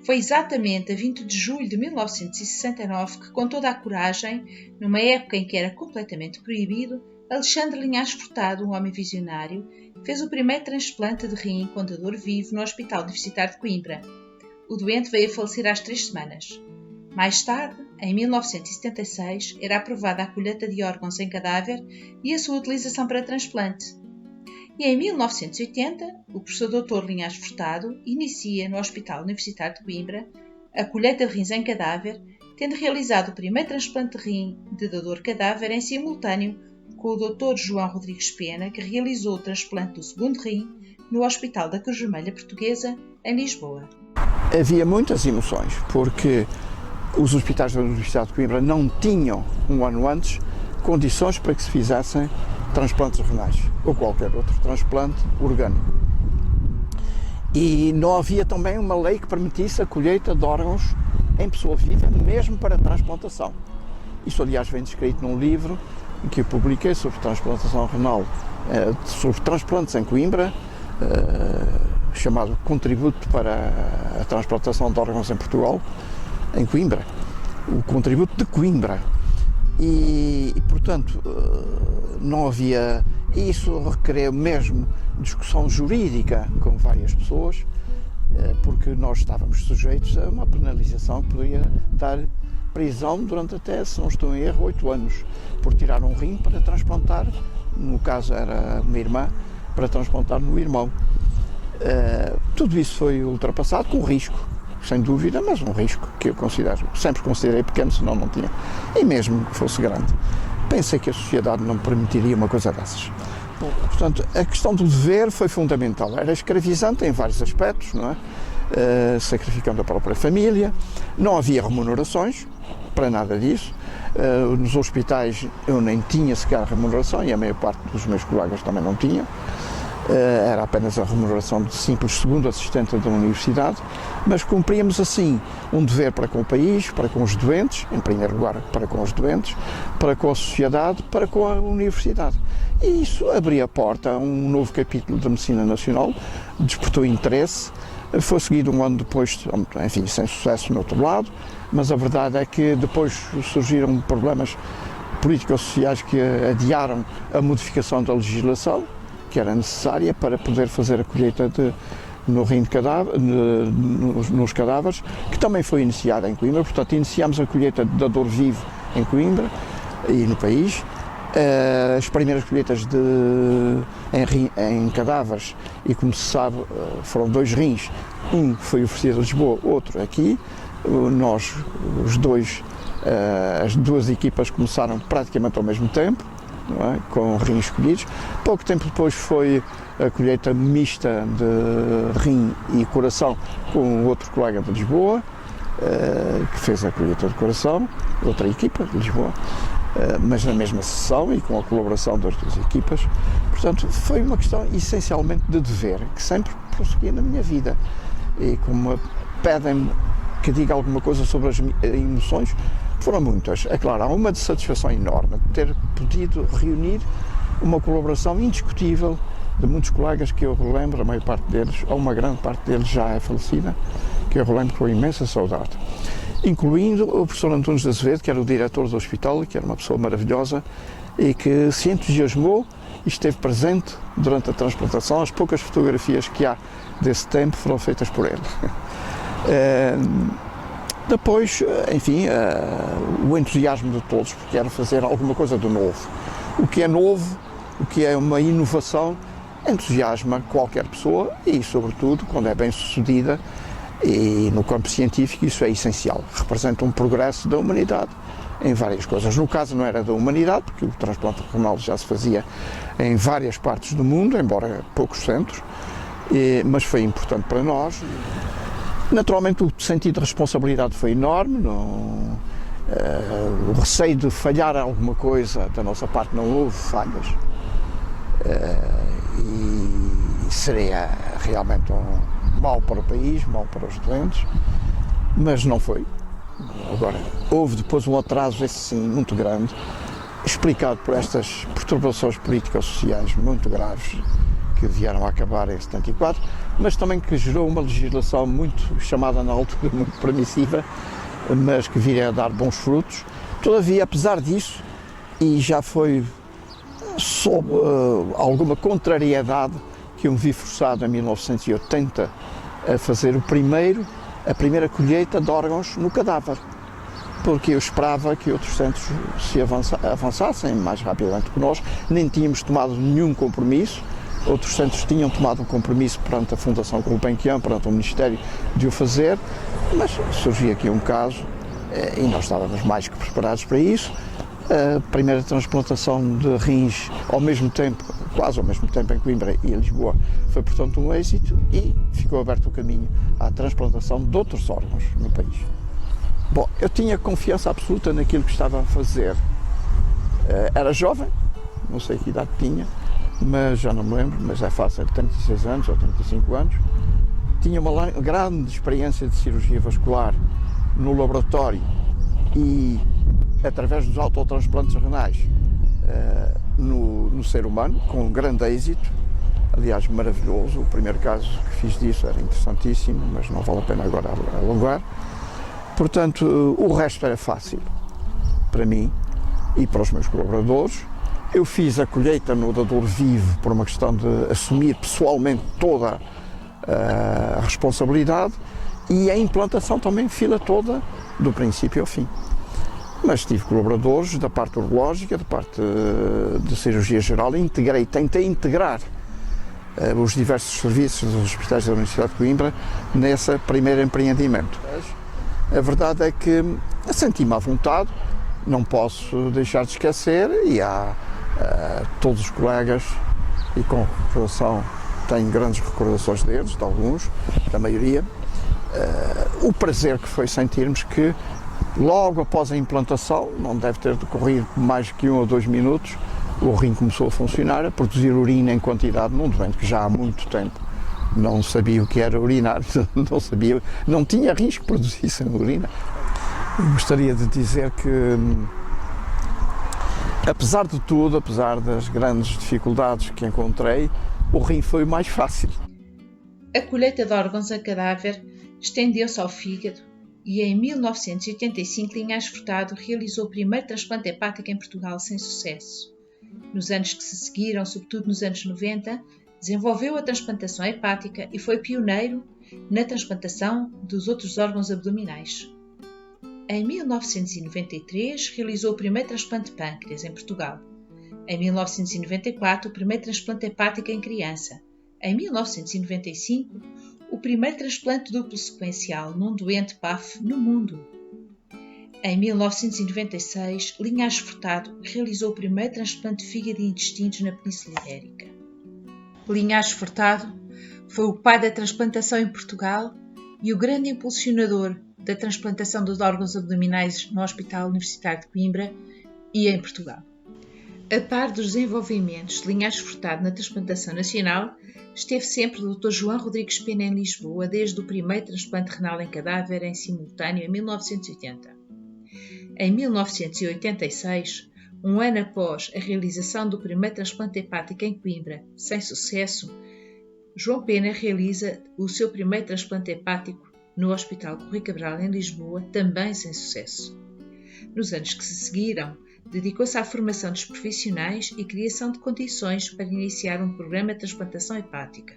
Foi exatamente a 20 de julho de 1969 que, com toda a coragem, numa época em que era completamente proibido, Alexandre Linhares Furtado, um homem visionário, fez o primeiro transplante de rim com dador vivo no Hospital Universitário de Coimbra. O doente veio a falecer às 3 semanas. Mais tarde, em 1976, era aprovada a colheita de órgãos em cadáver e a sua utilização para transplante. E em 1980, o professor Dr. Linhares Furtado inicia no Hospital Universitário de Coimbra a colheita de rins em cadáver, tendo realizado o primeiro transplante de rim de dador cadáver em simultâneo com o Dr. João Rodrigues Pena, que realizou o transplante do segundo rim no Hospital da Cruz Vermelha Portuguesa, em Lisboa. Havia muitas emoções, porque os hospitais da Universidade de Coimbra não tinham, um ano antes, condições para que se fizessem transplantes renais ou qualquer outro transplante orgânico. E não havia também uma lei que permitisse a colheita de órgãos em pessoa viva, mesmo para transplantação. Isto, aliás, vem descrito num livro que eu publiquei sobre transplantação renal, sobre transplantes em Coimbra, chamado Contributo para a Transplantação de Órgãos em Portugal, em Coimbra, o Contributo de Coimbra. E portanto, não havia... Isso requereu mesmo discussão jurídica com várias pessoas, porque nós estávamos sujeitos a uma penalização que poderia dar prisão durante até, se não estou em erro, 8 anos, por tirar um rim para transplantar, no caso era uma irmã, para transplantar no irmão. Tudo isso foi ultrapassado com risco, sem dúvida, mas um risco que eu sempre considerei pequeno, senão não tinha. E mesmo que fosse grande, pensei que a sociedade não permitiria uma coisa dessas. Portanto, a questão do dever foi fundamental. Era escravizante em vários aspectos, não é? Sacrificando a própria família. Não havia remunerações, para nada disso. Nos hospitais eu nem tinha sequer remuneração e a maior parte dos meus colegas também não tinha. Era apenas a remuneração de simples segundo assistente da universidade, mas cumpríamos assim um dever para com o país, para com os doentes, em primeiro lugar para com os doentes, para com a sociedade, para com a universidade. E isso abria a porta a um novo capítulo da medicina nacional, despertou interesse, foi seguido um ano depois, enfim, sem sucesso no outro lado, mas a verdade é que depois surgiram problemas político-sociais que adiaram a modificação da legislação, que era necessária para poder fazer a colheita no rim de cadáver, nos cadáveres, que também foi iniciada em Coimbra. Portanto, iniciámos a colheita de dador vivo em Coimbra e no país. As primeiras colheitas em cadáveres, e como se sabe, foram 2 rins, um foi oferecido a Lisboa, outro aqui. Nós, as duas equipas começaram praticamente ao mesmo tempo, não é? Com rins escolhidos. Pouco tempo depois foi a colheita mista de rim e coração com outro colega de Lisboa, que fez a colheita de coração, outra equipa de Lisboa, mas na mesma sessão e com a colaboração das 2 equipas. Portanto, foi uma questão essencialmente de dever, que sempre prosseguia na minha vida. E como pedem-me que diga alguma coisa sobre as emoções, foram muitas. É claro, há uma de satisfação enorme de ter podido reunir uma colaboração indiscutível de muitos colegas que eu relembro, a maior parte deles, ou uma grande parte deles já é falecida, que eu relembro com imensa saudade. Incluindo o professor Antunes de Azevedo, que era o diretor do hospital, que era uma pessoa maravilhosa e que se entusiasmou e esteve presente durante a transplantação. As poucas fotografias que há desse tempo foram feitas por ele. Depois, enfim, o entusiasmo de todos, porque era fazer alguma coisa de novo. O que é novo, o que é uma inovação, entusiasma qualquer pessoa e, sobretudo, quando é bem sucedida, e no campo científico isso é essencial. Representa um progresso da humanidade em várias coisas. No caso não era da humanidade, porque o transplante renal já se fazia em várias partes do mundo, embora poucos centros, mas foi importante para nós. Naturalmente o sentido de responsabilidade foi enorme, o receio de falhar alguma coisa da nossa parte, não houve falhas, e seria realmente um mal para o país, mal para os doentes, mas não foi. Agora, houve depois um atraso, esse sim, muito grande, explicado por estas perturbações políticas sociais muito graves que vieram a acabar em 74, mas também que gerou uma legislação muito, chamada na altura, muito permissiva, mas que viria a dar bons frutos. Todavia, apesar disso, e já foi sob alguma contrariedade que eu me vi forçado em 1980 a fazer a primeira colheita de órgãos no cadáver, porque eu esperava que outros centros se avançassem mais rapidamente que nós. Nem tínhamos tomado nenhum compromisso. Outros centros tinham tomado um compromisso perante a Fundação Gulbenkian, perante o Ministério, de o fazer, mas surgiu aqui um caso e nós estávamos mais que preparados para isso. A primeira transplantação de rins quase ao mesmo tempo em Coimbra e em Lisboa, foi portanto um êxito e ficou aberto o caminho à transplantação de outros órgãos no país. Bom, eu tinha confiança absoluta naquilo que estava a fazer. Era jovem, não sei que idade tinha, mas já não me lembro, mas é fácil, 36 anos ou 35 anos. Tinha uma grande experiência de cirurgia vascular no laboratório e através dos autotransplantes renais no ser humano, com um grande êxito, aliás maravilhoso. O primeiro caso que fiz disso era interessantíssimo, mas não vale a pena agora alongar. Portanto, o resto era fácil para mim e para os meus colaboradores. Eu fiz a colheita no dador vivo por uma questão de assumir pessoalmente toda a responsabilidade, e a implantação também fila toda, do princípio ao fim. Mas tive colaboradores da parte urológica, da parte de cirurgia geral, tentei integrar os diversos serviços dos hospitais da Universidade de Coimbra nesse primeiro empreendimento. A verdade é que senti-me à vontade, não posso deixar de esquecer, e há todos os colegas, e com recordação, tenho grandes recordações deles, de alguns, da maioria, o prazer que foi sentirmos que logo após a implantação, não deve ter decorrido mais que 1 ou 2 minutos, o rim começou a funcionar, a produzir urina em quantidade num doente que já há muito tempo não sabia o que era urinar, não tinha risco que produzisse urina. Eu gostaria de dizer que, apesar de tudo, apesar das grandes dificuldades que encontrei, o rim foi mais fácil. A colheita de órgãos a cadáver estendeu-se ao fígado e em 1985 Linhares Furtado realizou o primeiro transplante hepático em Portugal sem sucesso. Nos anos que se seguiram, sobretudo nos anos 90, desenvolveu a transplantação hepática e foi pioneiro na transplantação dos outros órgãos abdominais. Em 1993 realizou o primeiro transplante de pâncreas em Portugal. Em 1994 o primeiro transplante hepático em criança. Em 1995 o primeiro transplante duplo sequencial num doente PAF no mundo. Em 1996, Linhares Furtado realizou o primeiro transplante de fígado e intestinos na Península Ibérica. Linhares Furtado foi o pai da transplantação em Portugal e o grande impulsionador da transplantação dos órgãos abdominais no Hospital Universitário de Coimbra e em Portugal. A par dos desenvolvimentos de Linhares Furtado na transplantação nacional, esteve sempre o Dr. João Rodrigues Pena em Lisboa desde o primeiro transplante renal em cadáver em simultâneo em 1980. Em 1986, um ano após a realização do primeiro transplante hepático em Coimbra, sem sucesso, João Pena realiza o seu primeiro transplante hepático no Hospital Correia Cabral em Lisboa, também sem sucesso. Nos anos que se seguiram, dedicou-se à formação dos profissionais e criação de condições para iniciar um programa de transplantação hepática.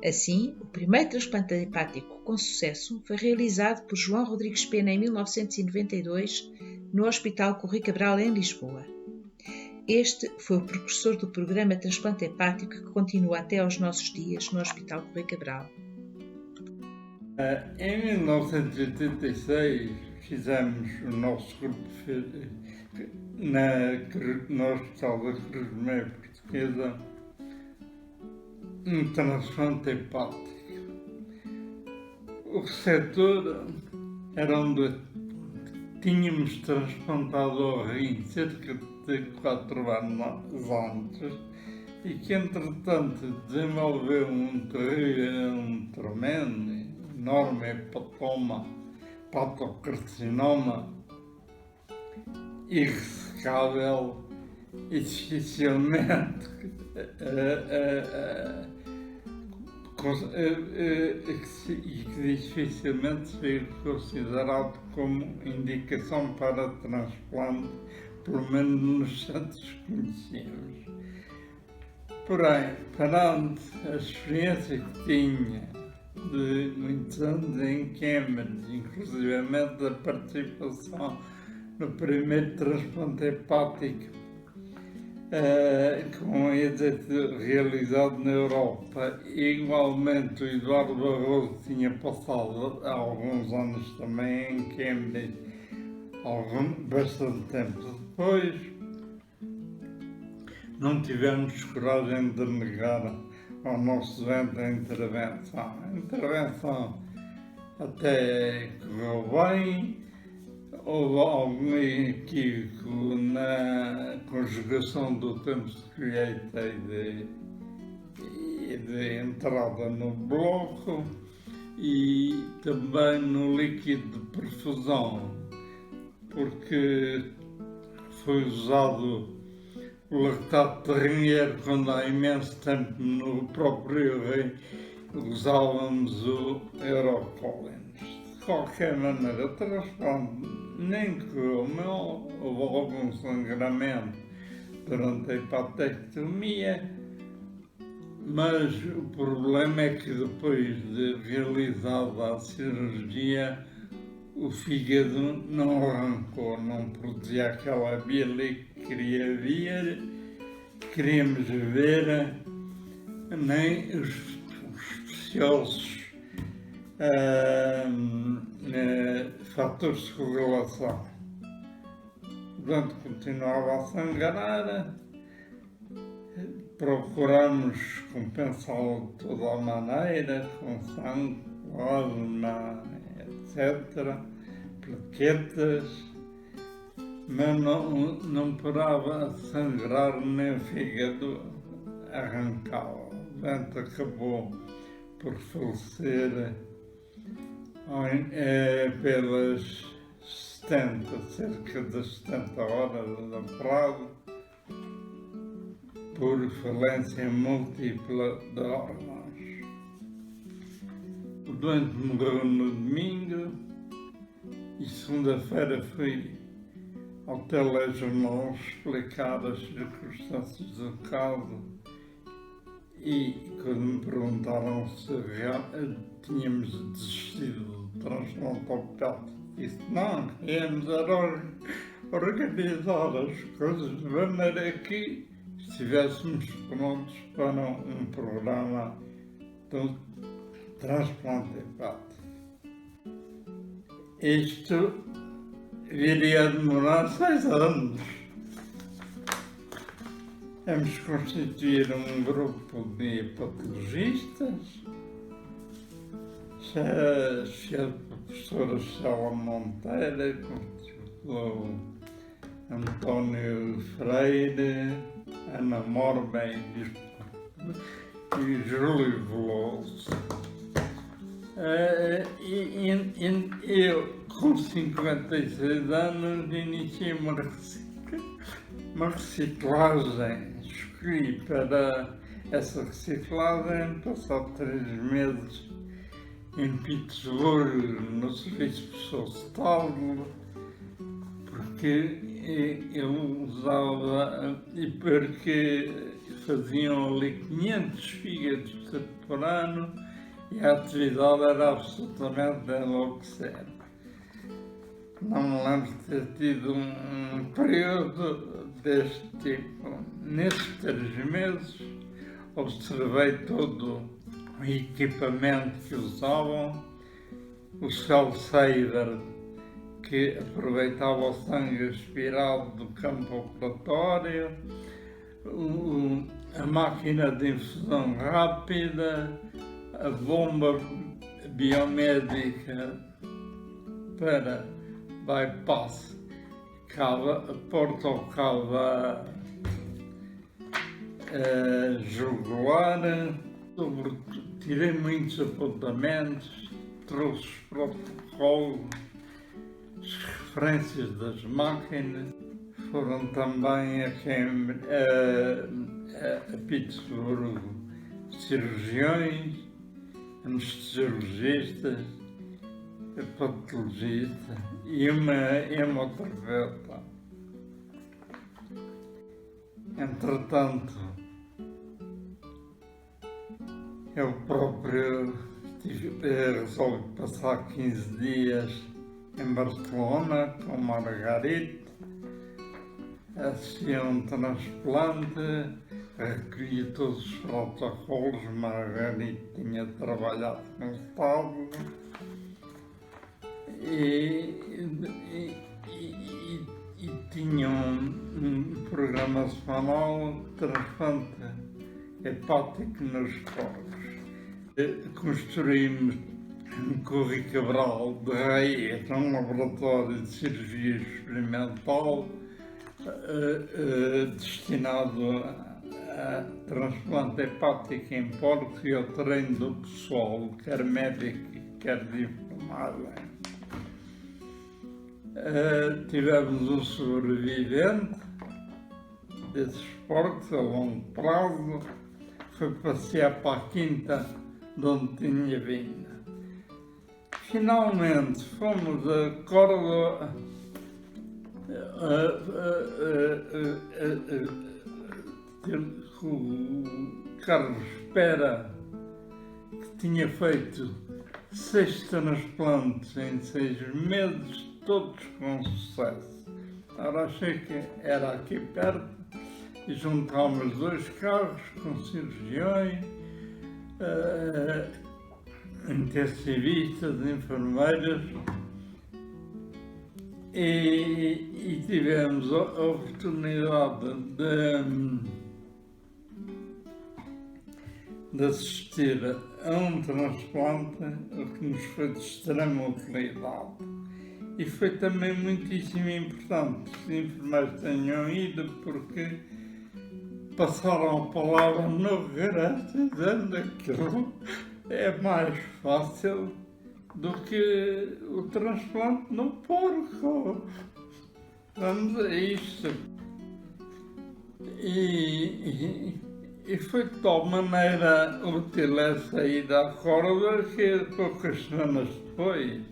Assim, o primeiro transplante hepático com sucesso foi realizado por João Rodrigues Pena em 1992 no Hospital Correia Cabral em Lisboa. Este foi o precursor do programa de transplante hepático que continua até aos nossos dias no Hospital Correia Cabral. Em 1986 fizemos o nosso grupo no Hospital da Cruz Vermelha Portuguesa um transplante hepático. O receptor era onde tínhamos transplantado o rim cerca de 4 anos antes e que entretanto desenvolveu um tremendo, enorme hepatoma, hepatocarcinoma irressecável e dificilmente seria considerado como indicação para transplante, pelo menos nos centros que conhecemos. Porém, perante a experiência que tinha de muitos anos em Cambridge, inclusivamente a participação no primeiro transplante hepático com êxito realizado na Europa. Igualmente, o Eduardo Barroso tinha passado há alguns anos também em Cambridge, bastante tempo depois. Não tivemos coragem de negar ao nosso doente a intervenção. A intervenção até correu bem. Houve algum equívoco na conjugação do tempo de colheita e de entrada no bloco e também no líquido de perfusão, porque foi usado o lactato de Renier quando há imenso tempo no próprio rei usávamos o Eurocolins. De qualquer maneira, o transplante nem correu mal, houve algum sangramento durante a hepatectomia, mas o problema é que depois de realizada a cirurgia, o fígado não arrancou, não produzia aquela bile que queria ver, queríamos ver, nem os preciosos fatores de correlação. Portanto, continuava a sangrar, procuramos compensá-lo de toda a maneira, com sangue, plasma, etc., plaquetas, mas não parava de sangrar, nem o fígado arrancava. Portanto, acabou por falecer pelas 70, cerca das 70 horas de prazo, por falência múltipla de órgãos. O doente morreu no domingo e segunda-feira fui ao telejornal explicar as circunstâncias do caso e quando me perguntaram se tínhamos desistido do transplante hepático, disse não, queríamos organizar as coisas de maneira que estivéssemos prontos para um programa de transplante hepático. Isto viria a demorar 6 anos. Vamos constituir um grupo de hepatologistas, a professora Célia Monteiro, o António Freire, Ana Morben e Júlio Veloso. Eu, com 56 anos, iniciei uma reciclagem. Escolhi para essa reciclagem passar 3 meses em Pittsburgh, no serviço postal, porque eu usava e porque faziam ali 500 fígados por ano e a atividade era absolutamente enlouquecente. Não me lembro de ter tido um período deste tipo. Nesses 3 meses observei todo o equipamento que usavam, o cell saver que aproveitava o sangue aspirado do campo operatório, a máquina de infusão rápida, a bomba biomédica para bypass, a porta ao cava jugular. Tirei muitos apontamentos, trouxe os protocolos, as referências das máquinas. foram também a Pittsburgh cirurgiões, anestesiologistas, patologistas e uma hemoterapeuta. Entretanto, eu próprio resolvi passar 15 dias em Barcelona com Margarite, assisti a um transplante, recolhi todos os protocolos. Margarite tinha trabalhado no Estado e tinha um programa semanal de transplante hepático nos porcos. Construímos com o Rui Cabral de Reis um laboratório de cirurgia experimental destinado a transplante hepático em porcos e ao treino do pessoal, quer médico, quer de enfermagem. Tivemos um sobrevivente desses porcos a longo prazo, foi passear para a quinta de onde tinha vindo. Finalmente fomos a Córdoba o Carlos Pera, que tinha feito 6 transplantes em 6 meses, todos com sucesso. Ora, achei que era aqui perto e juntámos 2 carros com cirurgiões, intensivistas, enfermeiras e tivemos a oportunidade de assistir a um transplante que nos foi de extrema utilidade. E foi também muitíssimo importante que os enfermeiros tenham ido, porque passaram a palavra no regresso, dizendo que aquilo é mais fácil do que o transplante no porco. Vamos a isto. E foi de tal maneira útil essa ida à Córdoba que poucas semanas depois,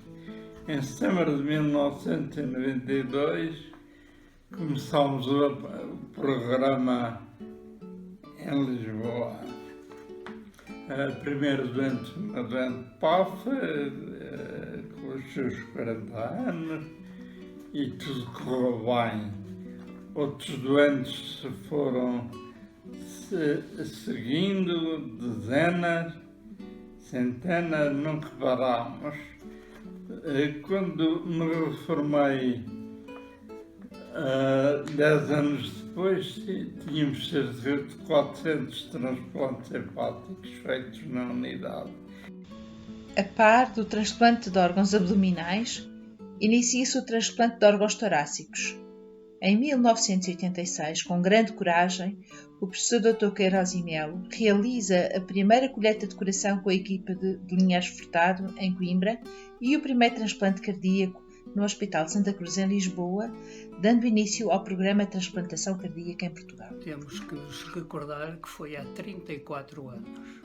em setembro de 1992, começámos o programa em Lisboa. Primeiro doente, uma doente PAF, com os seus 40 anos, e tudo correu bem. Outros doentes se foram seguindo, dezenas, centenas, nunca parámos. Quando me reformei, 10 anos depois, tínhamos cerca de 400 transplantes hepáticos feitos na unidade. A par do transplante de órgãos abdominais, inicia-se o transplante de órgãos torácicos. Em 1986, com grande coragem, o professor Dr. Queiroz e Melo realiza a primeira colheita de coração com a equipa de Linhares Furtado, em Coimbra, e o primeiro transplante cardíaco no Hospital de Santa Cruz, em Lisboa, dando início ao programa de transplantação cardíaca em Portugal. Temos que nos recordar que foi há 34 anos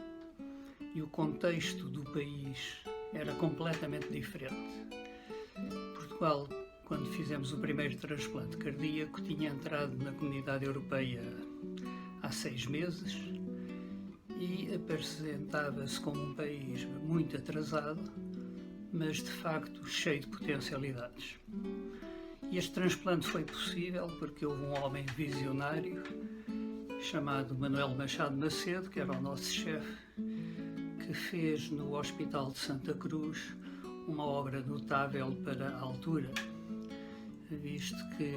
e o contexto do país era completamente diferente. Portugal, quando fizemos o primeiro transplante cardíaco, tinha entrado na Comunidade Europeia há 6 meses e apresentava-se como um país muito atrasado, mas de facto cheio de potencialidades. E este transplante foi possível porque houve um homem visionário chamado Manuel Machado Macedo, que era o nosso chefe, que fez no Hospital de Santa Cruz uma obra notável para a altura, visto que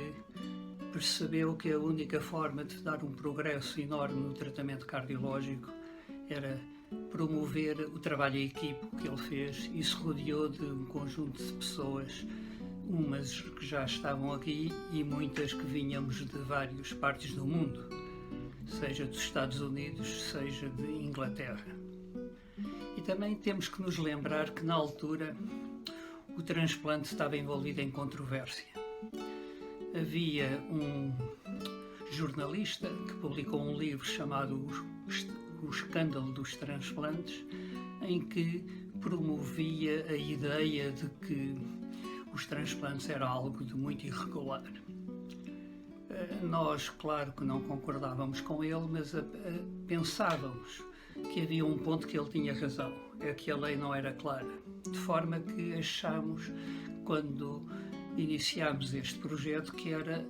percebeu que a única forma de dar um progresso enorme no tratamento cardiológico era promover o trabalho em equipe que ele fez e se rodeou de um conjunto de pessoas, umas que já estavam aqui e muitas que vinhamos de várias partes do mundo, seja dos Estados Unidos, seja de Inglaterra. E também temos que nos lembrar que na altura o transplante estava envolvido em controvérsia. havia um jornalista que publicou um livro chamado O Escândalo dos Transplantes, em que promovia a ideia de que os transplantes era algo de muito irregular. Nós, claro que não concordávamos com ele, mas pensávamos que havia um ponto que ele tinha razão, é que a lei não era clara, de forma que achámos, quando iniciámos este projeto, que era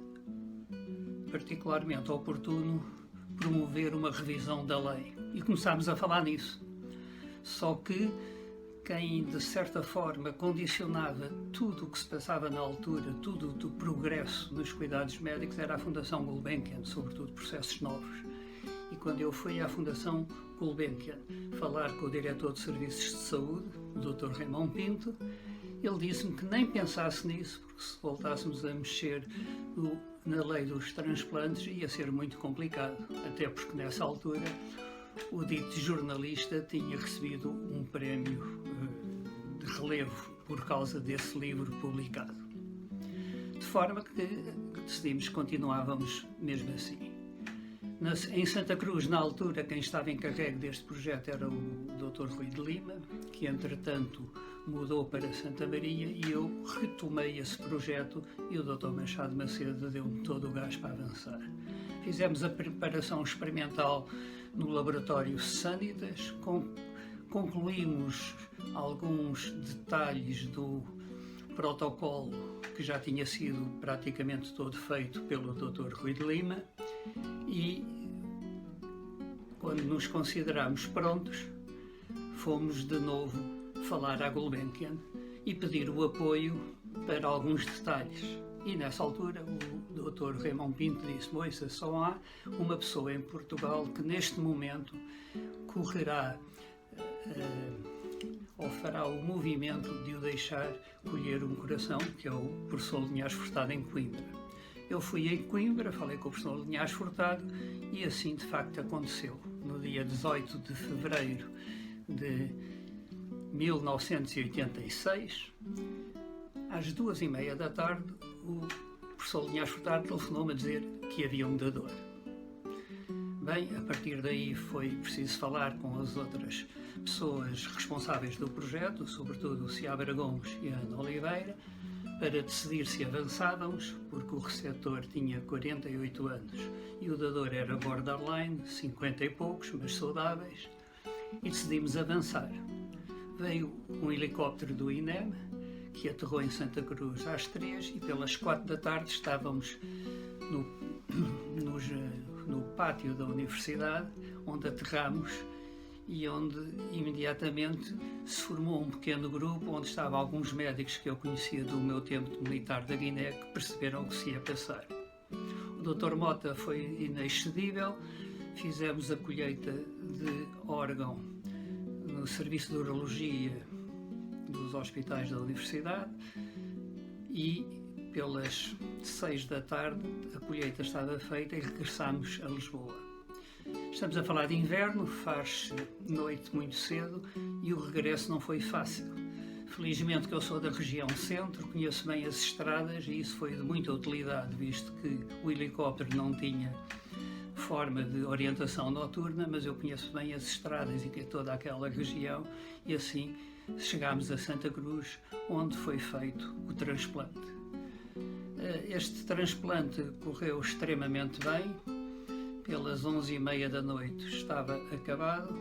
particularmente oportuno promover uma revisão da lei. E começámos a falar nisso. Só que quem, de certa forma, condicionava tudo o que se passava na altura, tudo o progresso nos cuidados médicos, era a Fundação Gulbenkian, sobretudo processos novos. E quando eu fui à Fundação Gulbenkian falar com o diretor de Serviços de Saúde, o Dr. Raymond Pinto, ele disse-me que nem pensasse nisso, porque se voltássemos a mexer na lei dos transplantes ia ser muito complicado, até porque nessa altura o dito jornalista tinha recebido um prémio de relevo por causa desse livro publicado. De forma que decidimos que continuávamos mesmo assim. Em Santa Cruz, na altura, quem estava encarregue deste projeto era o Dr. Rui de Lima, que entretanto mudou para Santa Maria, e eu retomei esse projeto e o Dr. Machado Macedo deu-me todo o gás para avançar. Fizemos a preparação experimental no laboratório Sanitas, concluímos alguns detalhes do protocolo que já tinha sido praticamente todo feito pelo Dr. Rui de Lima, e quando nos consideramos prontos, fomos de novo falar à Gulbenkian e pedir o apoio para alguns detalhes. E nessa altura o Dr. Raymond Pinto disse: "Moça, só há uma pessoa em Portugal que neste momento correrá ou fará o movimento de o deixar colher um coração, que é o professor Linhares Furtado em Coimbra." Eu fui em Coimbra, falei com o professor Linhares Furtado e assim de facto aconteceu. No dia 18 de fevereiro de 1986, às 2h30 da tarde, o professor Linhares Furtado telefonou-me a dizer que havia um dador. Bem, a partir daí foi preciso falar com as outras pessoas responsáveis do projeto, sobretudo o Seabra Gomes e a Ana Oliveira, para decidir se avançávamos, porque o receptor tinha 48 anos e o dador era borderline, 50 e poucos, mas saudáveis, e decidimos avançar. Veio um helicóptero do INEM, que aterrou em Santa Cruz às 3 e pelas 4 da tarde estávamos no pátio da universidade, onde aterramos e onde imediatamente se formou um pequeno grupo onde estavam alguns médicos que eu conhecia do meu tempo de militar da Guiné, que perceberam o que se ia passar. O Dr. Mota foi inexcedível, fizemos a colheita de órgão no Serviço de Urologia dos hospitais da Universidade e pelas 6 da tarde a colheita estava feita e regressámos a Lisboa. Estamos a falar de inverno, faz noite muito cedo e o regresso não foi fácil. Felizmente que eu sou da região centro, conheço bem as estradas e isso foi de muita utilidade, visto que o helicóptero não tinha forma de orientação noturna, mas eu conheço bem as estradas e que toda aquela região, e assim chegámos a Santa Cruz, onde foi feito o transplante. Este transplante correu extremamente bem. Pelas 11h30 da noite estava acabado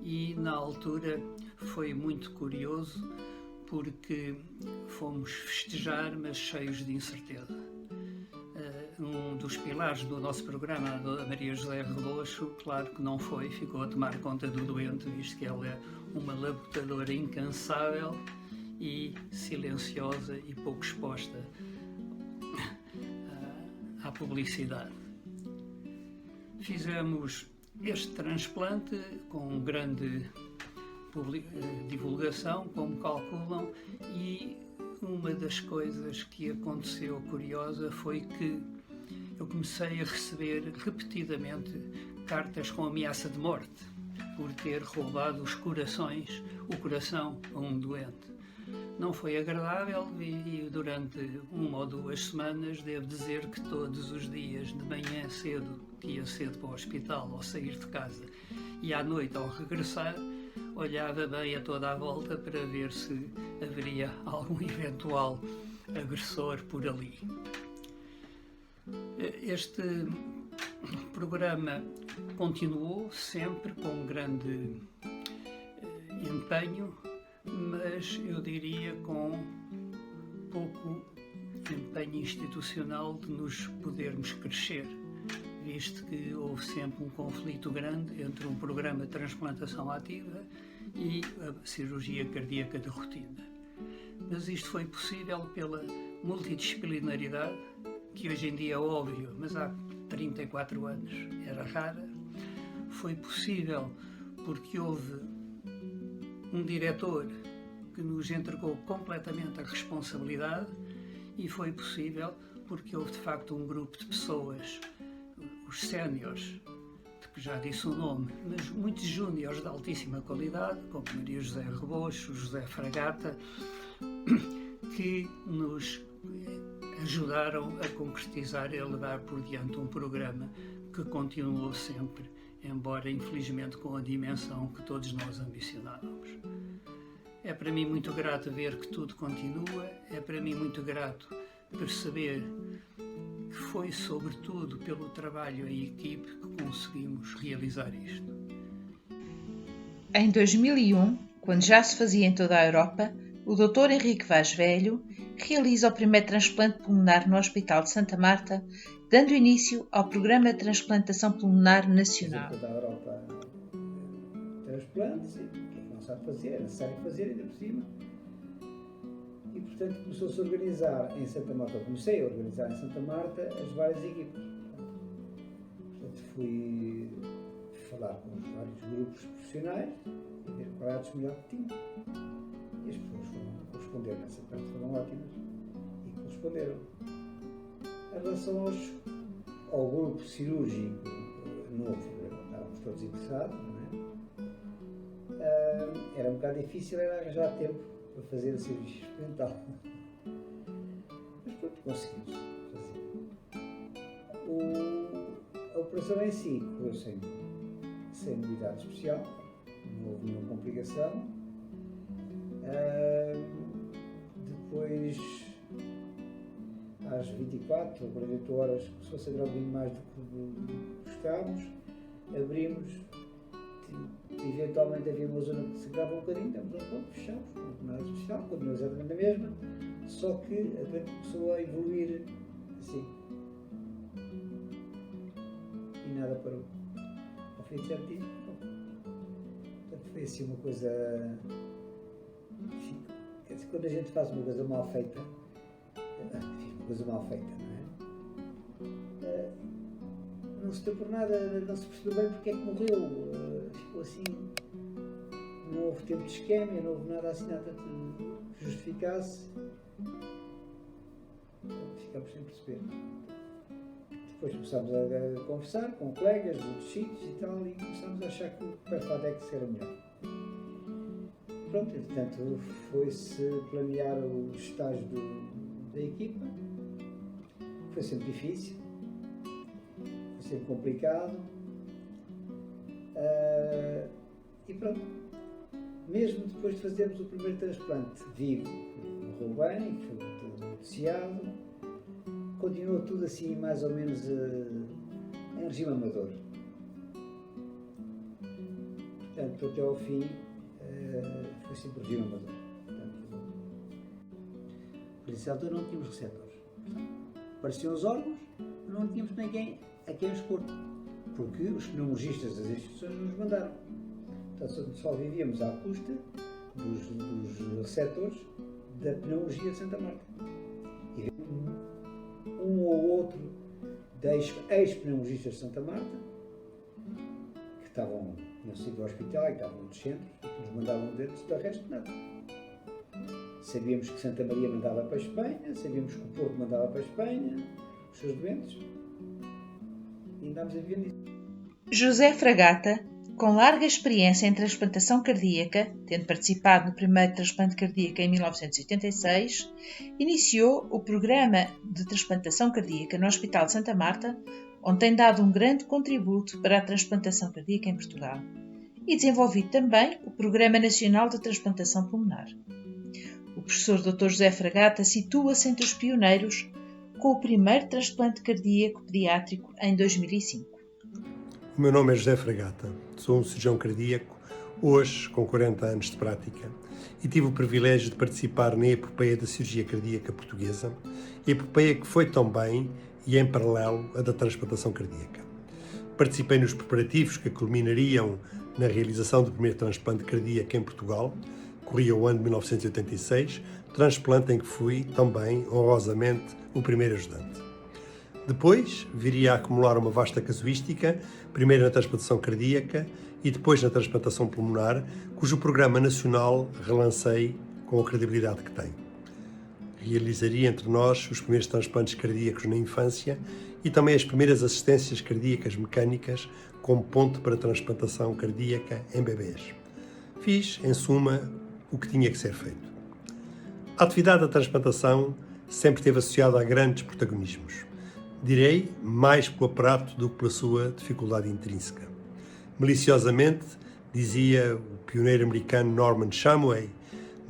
e na altura foi muito curioso porque fomos festejar, mas cheios de incerteza. Um dos pilares do nosso programa, a Maria José Reloxo, claro que não foi, ficou a tomar conta do doente, visto que ela é uma labutadora incansável e silenciosa e pouco exposta à publicidade. Fizemos este transplante com grande divulgação, como calculam, e uma das coisas que aconteceu curiosa foi que eu comecei a receber repetidamente cartas com ameaça de morte por ter roubado o coração a um doente. Não foi agradável e durante 1 ou 2 semanas devo dizer que todos os dias de manhã cedo, que ia cedo para o hospital ao sair de casa, e à noite ao regressar, olhava bem a toda a volta para ver se haveria algum eventual agressor por ali. Este programa continuou sempre com grande empenho, mas eu diria com pouco empenho institucional de nos podermos crescer, visto que houve sempre um conflito grande entre um programa de transplantação ativa e a cirurgia cardíaca de rotina. Mas isto foi possível pela multidisciplinaridade, que hoje em dia é óbvio, mas há 34 anos era rara. Foi possível porque houve um diretor que nos entregou completamente a responsabilidade, e foi possível porque houve de facto um grupo de pessoas, os séniores, de que já disse o nome, mas muitos júniores de altíssima qualidade, como Maria José Rebocho, José Fragata, que nos ajudaram a concretizar e a levar por diante um programa que continuou sempre, embora infelizmente com a dimensão que todos nós ambicionávamos. É para mim muito grato ver que tudo continua, é para mim muito grato perceber que foi sobretudo pelo trabalho em equipe que conseguimos realizar isto. Em 2001, quando já se fazia em toda a Europa, o Dr. Henrique Vaz Velho realiza o primeiro transplante pulmonar no Hospital de Santa Marta, dando início ao Programa de Transplantação Pulmonar Nacional. Toda a Europa transplantes, não sabe fazer, é necessário fazer ainda por cima. E, portanto, começou-se a organizar em Santa Marta, comecei a organizar em Santa Marta as várias equipas. Portanto, fui falar com os vários grupos profissionais, ver qual era a disponibilidade que tinham. E as pessoas foram corresponder nessa parte, foram ótimas e corresponderam. Em relação ao grupo cirúrgico novo, estávamos todos interessados, não é? Era um bocado difícil, era arranjar tempo para fazer a cirurgia experimental. Mas pronto, conseguimos fazer. A operação em si correu sem novidade especial, não houve nenhuma complicação. Depois, às 24 ou 48 horas, começou a sangrar um bocadinho mais do que gostávamos, abrimos, eventualmente havia uma zona que sangrava um bocadinho, damos um ponto, fechamos, não foi nada especial, continuou exatamente a mesma, só que a doente começou a evoluir assim. E nada parou. Ao fim de certinho, portanto foi assim uma coisa. Quer dizer, quando a gente faz uma coisa mal feita, não é? Não se deu por nada, não se percebeu bem porque é que morreu, ficou assim, não houve tempo de esquema, não houve nada assim, nada que justificasse, ficámos sem perceber. Depois começámos a conversar com colegas de outros sítios e tal, e começámos a achar que o Perfadex era melhor. Pronto, entretanto, foi-se planear o estágio da equipa, foi sempre difícil, foi sempre complicado, e pronto, mesmo depois de fazermos o primeiro transplante vivo, morreu bem, foi muito noticiado, continuou tudo assim mais ou menos em regime amador. Portanto, até ao fim, foi sempre regime amador. Por essa altura não tínhamos receptores. Apareciam os órgãos, não tínhamos ninguém a quem expor, porque os pneumologistas das instituições nos mandaram. Portanto, só vivíamos à custa dos receptores da pneumologia de Santa Marta. E um ou outro ex-pneumologistas de Santa Marta, que tinham sido ao hospital e estavam nos centros, e que nos mandavam dentro, do resto nada. Sabíamos que Santa Maria mandava para a Espanha, sabíamos que o Porto mandava para a Espanha, os seus doentes, e andámos a ver nisso. José Fragata Com larga experiência em transplantação cardíaca, tendo participado no primeiro transplante cardíaco em 1986, iniciou o programa de transplantação cardíaca no Hospital de Santa Marta, onde tem dado um grande contributo para a transplantação cardíaca em Portugal, e desenvolvido também o Programa Nacional de Transplantação Pulmonar. O professor Dr. José Fragata situa-se entre os pioneiros com o primeiro transplante cardíaco pediátrico em 2005. O meu nome é José Fragata, sou um cirurgião cardíaco, hoje com 40 anos de prática, e tive o privilégio de participar na epopeia da cirurgia cardíaca portuguesa, epopeia que foi também, e em paralelo, a da transplantação cardíaca. Participei nos preparativos que culminariam na realização do primeiro transplante cardíaco em Portugal, corria o ano de 1986, transplante em que fui também, honrosamente, o primeiro ajudante. Depois viria a acumular uma vasta casuística, primeiro na transplantação cardíaca e depois na transplantação pulmonar, cujo programa nacional relancei com a credibilidade que tem. Realizaria entre nós os primeiros transplantes cardíacos na infância e também as primeiras assistências cardíacas mecânicas como ponte para transplantação cardíaca em bebês. Fiz, em suma, o que tinha que ser feito. A atividade da transplantação sempre esteve associada a grandes protagonismos. Direi, mais pelo aparato do que pela sua dificuldade intrínseca. Maliciosamente, dizia o pioneiro americano Norman Shumway,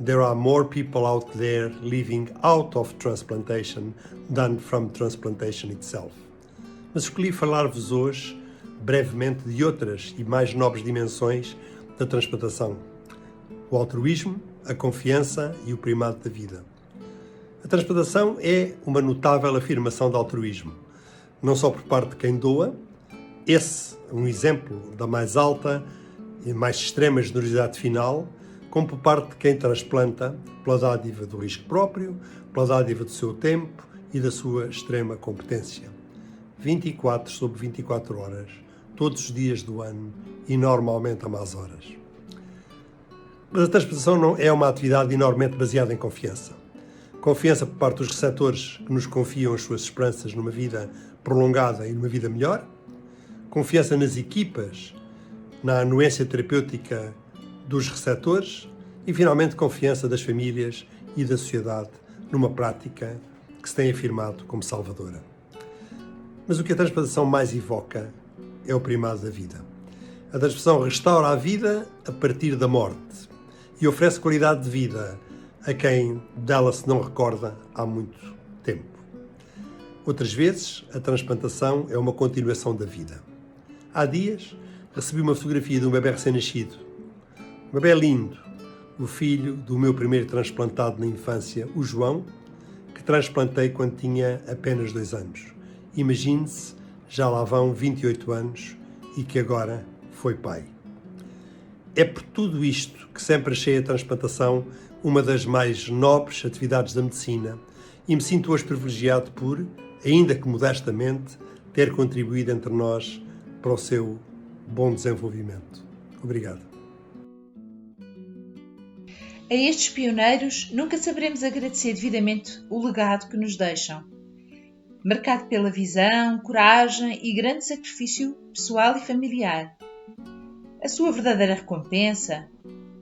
"There are more people out there living out of transplantation than from transplantation itself." Mas escolhi falar-vos hoje, brevemente, de outras e mais nobres dimensões da transplantação. O altruísmo, a confiança e o primado da vida. A transplantação é uma notável afirmação de altruísmo, não só por parte de quem doa, esse é um exemplo da mais alta e mais extrema generosidade final, como por parte de quem transplanta pela dádiva do risco próprio, pela dádiva do seu tempo e da sua extrema competência. 24 sobre 24 horas, todos os dias do ano e normalmente a más horas. Mas a transplantação não é uma atividade enormemente baseada em confiança. Confiança por parte dos receptores que nos confiam as suas esperanças numa vida prolongada e numa vida melhor. Confiança nas equipas, na anuência terapêutica dos receptores e, finalmente, confiança das famílias e da sociedade numa prática que se tem afirmado como salvadora. Mas o que a transplantação mais evoca é o primado da vida. A transplantação restaura a vida a partir da morte e oferece qualidade de vida a quem dela se não recorda há muito tempo. Outras vezes, a transplantação é uma continuação da vida. Há dias, recebi uma fotografia de um bebê recém-nascido. Um bebê lindo, o filho do meu primeiro transplantado na infância, o João, que transplantei quando tinha apenas 2 anos. Imagine-se, já lá vão 28 anos e que agora foi pai. É por tudo isto que sempre achei a transplantação uma das mais nobres atividades da medicina e me sinto hoje privilegiado por, ainda que modestamente, ter contribuído entre nós para o seu bom desenvolvimento. Obrigado. A estes pioneiros nunca saberemos agradecer devidamente o legado que nos deixam, marcado pela visão, coragem e grande sacrifício pessoal e familiar. A sua verdadeira recompensa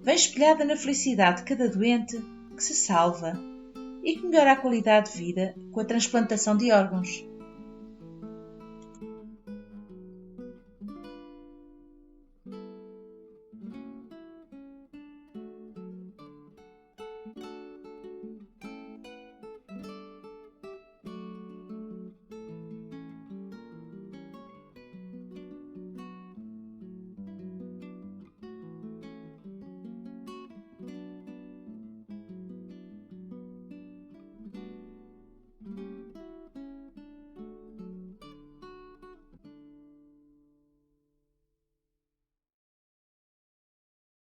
vem espelhada na felicidade de cada doente que se salva e que melhora a qualidade de vida com a transplantação de órgãos.